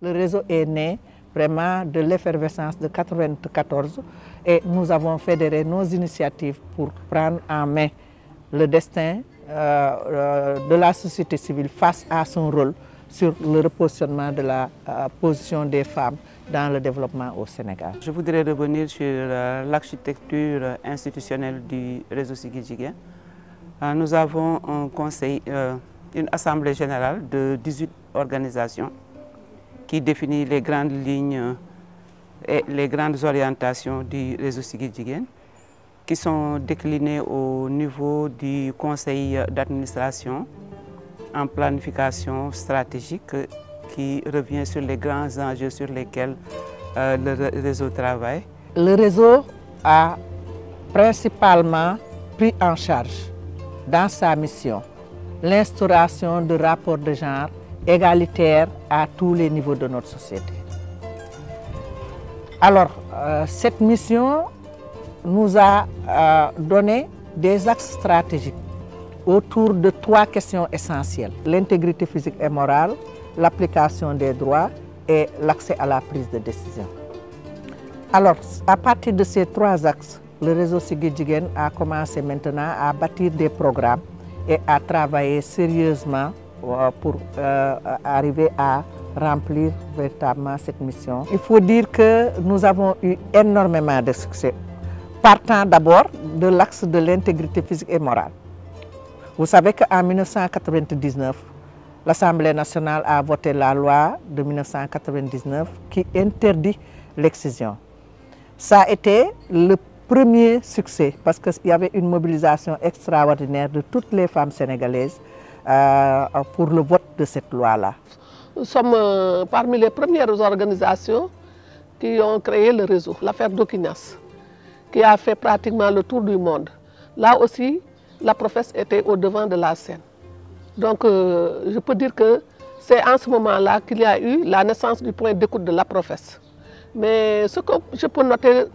Le réseau est né vraiment de l'effervescence de 1994 et nous avons fédéré nos initiatives pour prendre en main le destin de la société civile face à son rôle sur le repositionnement de la position des femmes dans le développement au Sénégal. Je voudrais revenir sur l'architecture institutionnelle du réseau Siggil Jigéen. Nous avons un conseil, une assemblée générale de 18 organisations qui définit les grandes lignes et les grandes orientations du réseau Siggil Jigéen, qui sont déclinées au niveau du conseil d'administration en planification stratégique qui revient sur les grands enjeux sur lesquels le réseau travaille. Le réseau a principalement pris en charge dans sa mission l'instauration de rapports de genre égalitaires à tous les niveaux de notre société. Alors, cette mission nous a donné des axes stratégiques autour de 3 questions essentielles: l'intégrité physique et morale, l'application des droits et l'accès à la prise de décision. Alors, à partir de ces 3 axes, le réseau Siggil Jigéen a commencé maintenant à bâtir des programmes et à travailler sérieusement pour arriver à remplir véritablement cette mission. Il faut dire que nous avons eu énormément de succès, partant d'abord de l'axe de l'intégrité physique et morale. Vous savez qu'en 1999, l'Assemblée nationale a voté la loi de 1999 qui interdit l'excision. Ça a été le premier succès parce qu'il y avait une mobilisation extraordinaire de toutes les femmes sénégalaises pour le vote de cette loi-là. Nous sommes parmi les premières organisations qui ont créé le réseau, l'affaire d'Okinas, qui a fait pratiquement le tour du monde. Là aussi, la professe était au devant de la scène. Donc, je peux dire que c'est en ce moment-là qu'il y a eu la naissance du point d'écoute de la professe. Mais ce que je peux noter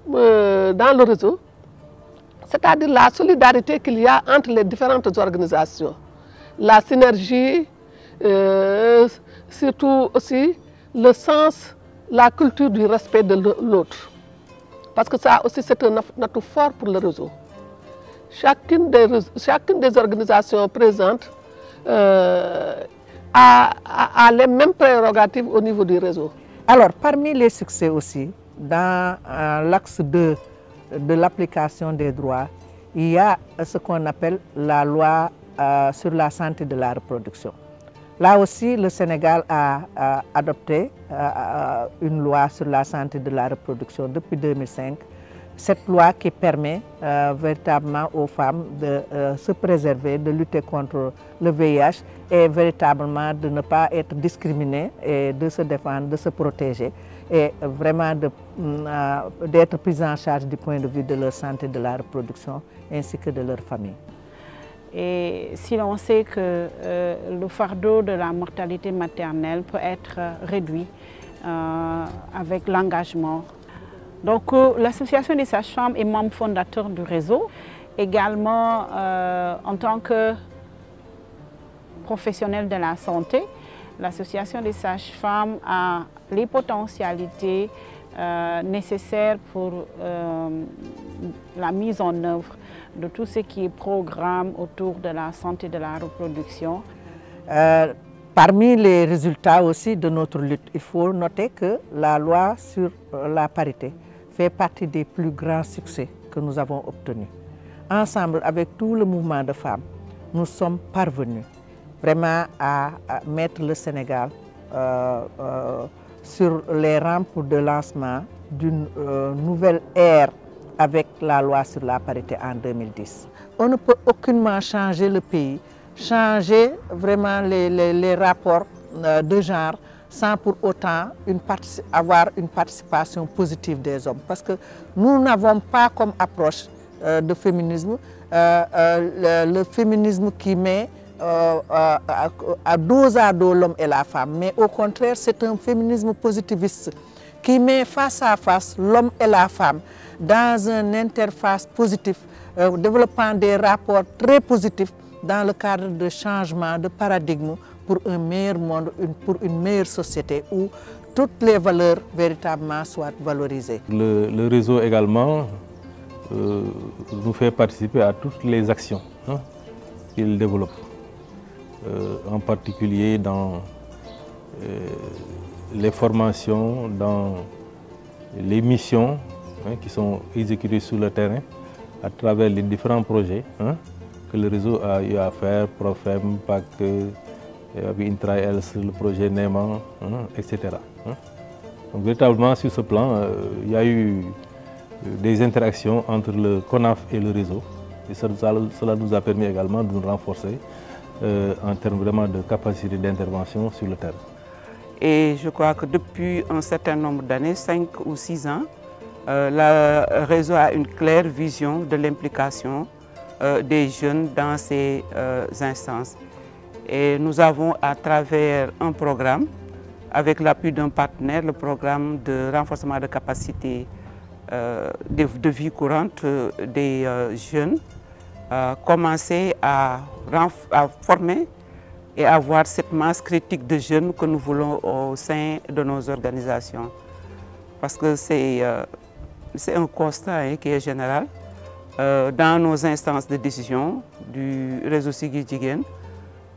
dans le réseau, c'est-à-dire la solidarité qu'il y a entre les différentes organisations, la synergie, surtout aussi le sens, la culture du respect de l'autre. Parce que ça aussi, c'est un atout fort pour le réseau. Chacune des organisations présentes a les mêmes prérogatives au niveau du réseau. Alors, parmi les succès aussi, dans l'axe de l'application des droits, il y a ce qu'on appelle la loi sur la santé de la reproduction. Là aussi, le Sénégal a adopté une loi sur la santé de la reproduction depuis 2005. Cette loi qui permet véritablement aux femmes de se préserver, de lutter contre le VIH et véritablement de ne pas être discriminées et de se défendre, de se protéger et vraiment d'être prises en charge du point de vue de leur santé de la reproduction ainsi que de leur famille. Et si l'on sait que le fardeau de la mortalité maternelle peut être réduit avec l'engagement. Donc l'association des sages-femmes est membre fondateur du réseau. Également en tant que professionnel de la santé, l'association des sages-femmes a les potentialités nécessaires pour la mise en œuvre de tout ce qui est programme autour de la santé de la reproduction. Parmi les résultats aussi de notre lutte, il faut noter que la loi sur la parité fait partie des plus grands succès que nous avons obtenus. Ensemble, avec tout le mouvement de femmes, nous sommes parvenus vraiment à mettre le Sénégal sur les rampes de lancement d'une nouvelle ère avec la loi sur la parité en 2010. On ne peut aucunement changer le pays, changer vraiment les rapports de genre sans pour autant avoir une participation positive des hommes. Parce que nous n'avons pas comme approche de féminisme le féminisme qui met à dos l'homme et la femme, mais au contraire c'est un féminisme positiviste qui met face à face l'homme et la femme dans une interface positive, développant des rapports très positifs dans le cadre de changement de paradigme pour un meilleur monde, pour une meilleure société où toutes les valeurs véritablement soient valorisées. Le réseau également nous fait participer à toutes les actions qu'il développe, en particulier dans les formations, dans les missions qui sont exécutées sur le terrain à travers les différents projets que le réseau a eu à faire, Profem, PAC, Intra-Els, le projet NEMA, etc. Donc véritablement sur ce plan, il y a eu des interactions entre le CONAF et le réseau. Et cela nous a permis également de nous renforcer en termes vraiment de capacité d'intervention sur le terrain. Et je crois que depuis un certain nombre d'années, 5 ou 6 ans, le réseau a une claire vision de l'implication des jeunes dans ces instances. Et nous avons à travers un programme, avec l'appui d'un partenaire, le programme de renforcement de capacité de vie courante des jeunes, commencé à former et avoir cette masse critique de jeunes que nous voulons au sein de nos organisations. Parce que c'est un constat qui est général. Dans nos instances de décision du réseau Siggil Jigéen,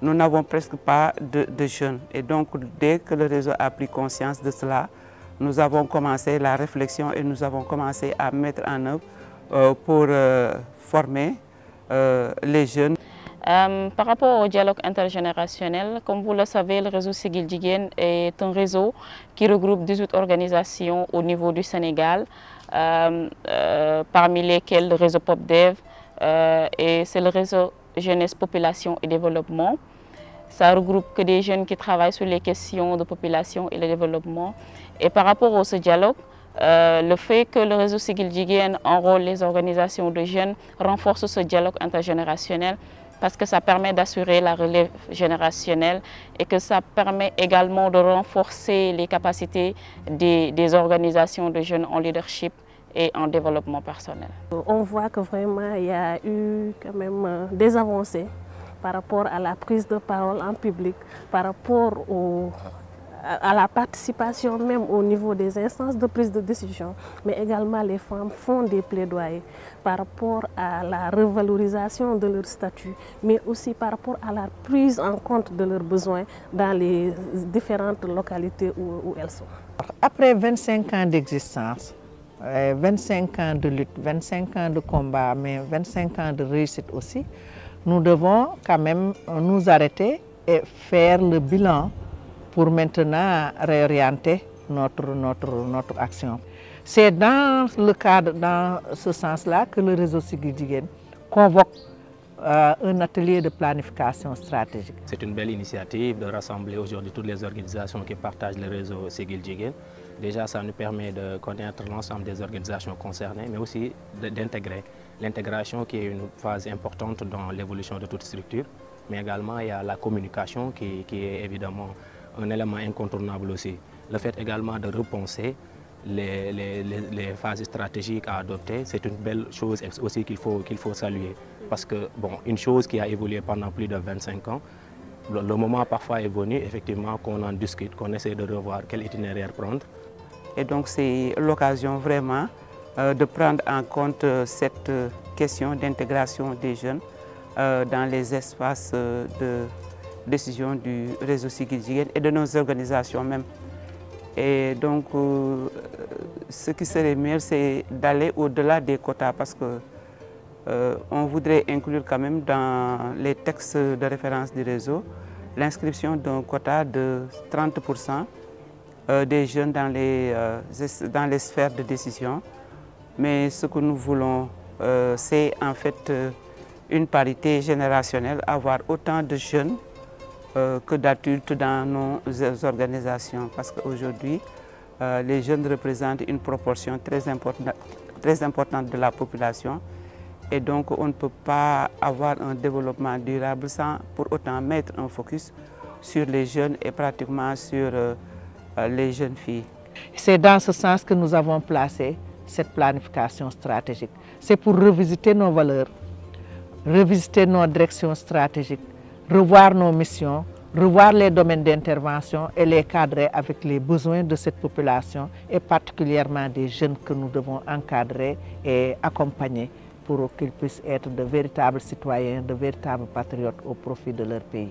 nous n'avons presque pas de jeunes. Et donc, dès que le réseau a pris conscience de cela, nous avons commencé la réflexion et nous avons commencé à mettre en œuvre pour former les jeunes. Par rapport au dialogue intergénérationnel, comme vous le savez, le réseau Siggil Jigéen est un réseau qui regroupe 18 organisations au niveau du Sénégal, parmi lesquelles le réseau PopDev, et c'est le réseau Jeunesse, Population et Développement. Ça regroupe que des jeunes qui travaillent sur les questions de population et de développement. Et par rapport à ce dialogue, le fait que le réseau Siggil Jigéen enrôle les organisations de jeunes renforce ce dialogue intergénérationnel parce que ça permet d'assurer la relève générationnelle et que ça permet également de renforcer les capacités des organisations de jeunes en leadership et en développement personnel. On voit que vraiment il y a eu quand même des avancées par rapport à la prise de parole en public, par rapport à la participation même au niveau des instances de prise de décision, mais également les femmes font des plaidoyers par rapport à la revalorisation de leur statut, mais aussi par rapport à la prise en compte de leurs besoins dans les différentes localités où elles sont. Après 25 ans d'existence, 25 ans de lutte, 25 ans de combat, mais 25 ans de réussite aussi, nous devons quand même nous arrêter et faire le bilan pour maintenant réorienter notre action. C'est dans le cadre, dans ce sens-là, que le réseau Siggil Jigéen convoque un atelier de planification stratégique. C'est une belle initiative de rassembler aujourd'hui toutes les organisations qui partagent le réseau Siggil Jigéen. Déjà, ça nous permet de connaître l'ensemble des organisations concernées, mais aussi d'intégrer. L'intégration qui est une phase importante dans l'évolution de toute structure, mais également il y a la communication qui est évidemment un élément incontournable aussi. Le fait également de repenser les phases stratégiques à adopter, c'est une belle chose aussi qu'il faut saluer. Parce que, bon, une chose qui a évolué pendant plus de 25 ans, le moment parfois est venu, effectivement, qu'on en discute, qu'on essaie de revoir quel itinéraire prendre. Et donc, c'est l'occasion vraiment de prendre en compte cette question d'intégration des jeunes dans les espaces de décision du réseau Siggil Jigéen et de nos organisations même. Et donc, ce qui serait mieux, c'est d'aller au-delà des quotas parce que on voudrait inclure quand même dans les textes de référence du réseau l'inscription d'un quota de 30% des jeunes dans les sphères de décision. Mais ce que nous voulons, c'est en fait une parité générationnelle, avoir autant de jeunes que d'adultes dans nos organisations. Parce qu'aujourd'hui, les jeunes représentent une proportion très importante de la population. Et donc, on ne peut pas avoir un développement durable sans pour autant mettre un focus sur les jeunes et pratiquement sur les jeunes filles. C'est dans ce sens que nous avons placé cette planification stratégique. C'est pour revisiter nos valeurs, revisiter nos directions stratégiques, revoir nos missions, revoir les domaines d'intervention et les cadrer avec les besoins de cette population et particulièrement des jeunes que nous devons encadrer et accompagner pour qu'ils puissent être de véritables citoyens, de véritables patriotes au profit de leur pays.